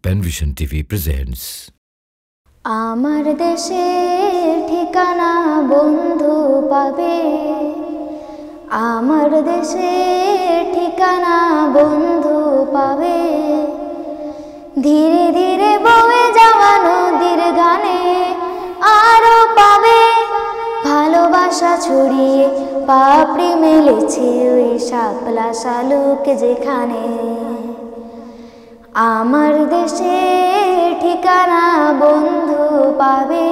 Panvision TV presents আমার দেশের ঠিকানা বন্ধু পাবে, আমার দেশের ঠিকানা বন্ধু পাবে। ধীরে ধীরে বয়ে যাওয়া নদীর গানে আরো পাবে, ভালোবাসা ছড়িয়ে পাপড়ি মেলেছে ওই শাপলা শালুক যেখানে। আমার দেশের ঠিকানা বন্ধু পাবে,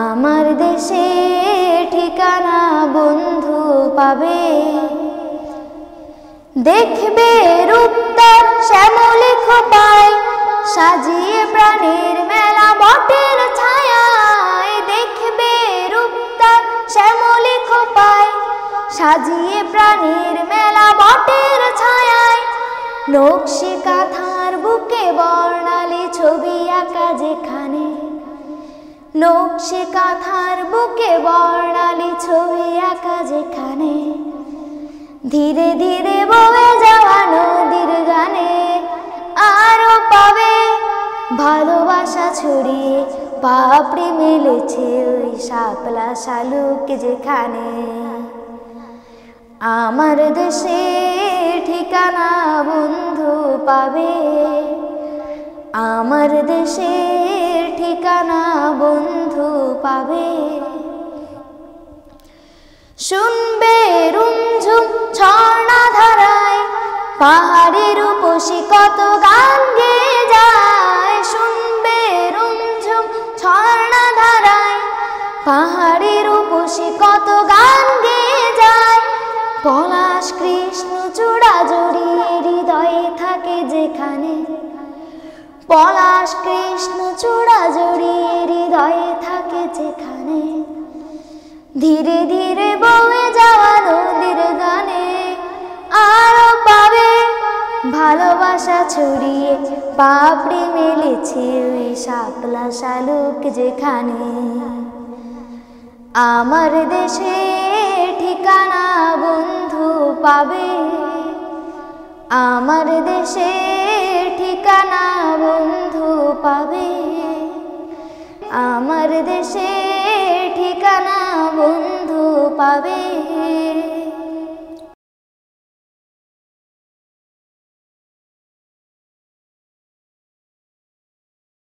আমার দেশের ঠিকানা বন্ধু পাবে। দেখবে রূপতার শ্যামলী খোপায় সাজিয়ে প্রাণীর মেলা বটের ছায়ায়। দেখবে রূপতার শ্যামলী খোপায় সাজিয়ে প্রাণীর মেলা বটের ছায়ায়। নকশি কাঁথার বুকে বর্ণালী ছবি আঁকা যেখানে, নকশি কাঁথার বুকে বর্ণালী ছবি আঁকা যেখানে। ধীরে ধীরে বয়ে যাওয়া নদীর গানে আরো পাবে, ভালোবাসা ছড়িয়ে পাপড়ি মেলেছে ওই শাপলা শালুক যেখানে। আমার দেশের ঠিকানা বন্ধু পাবে, আমার দেশের ঠিকানা বন্ধু পাবে। শুনবে রুমঝুম ঝর্ণা ধারায় পাহাড়ের রূপসী কত গান গেয়ে যায়। শুনবে রুমঝুম ঝর্ণা ধারায় পাহাড়ের রূপসী কত গান গেয়ে যায়। পলাশ কৃষ্ণ চূড়া জড়িয়ে হৃদয়ে থাকে যেখানে, পলাশ কৃষ্ণ চূড়া জড়িয়ে হৃদয়ে থাকে যেখানে। ধীরে ধীরে বয়ে যাওয়া নদীর গানে আরো পাবে, ভালোবাসা ছড়িয়ে পাপড়ি মেলেছে ওই শাপলা শালুক যেখানে। আমার দেশের ঠিকানা বন্ধু পাবে, আমার দেশের ঠিকানা বন্ধু পাবে, আমার দেশের ঠিকানা বন্ধু পাবে।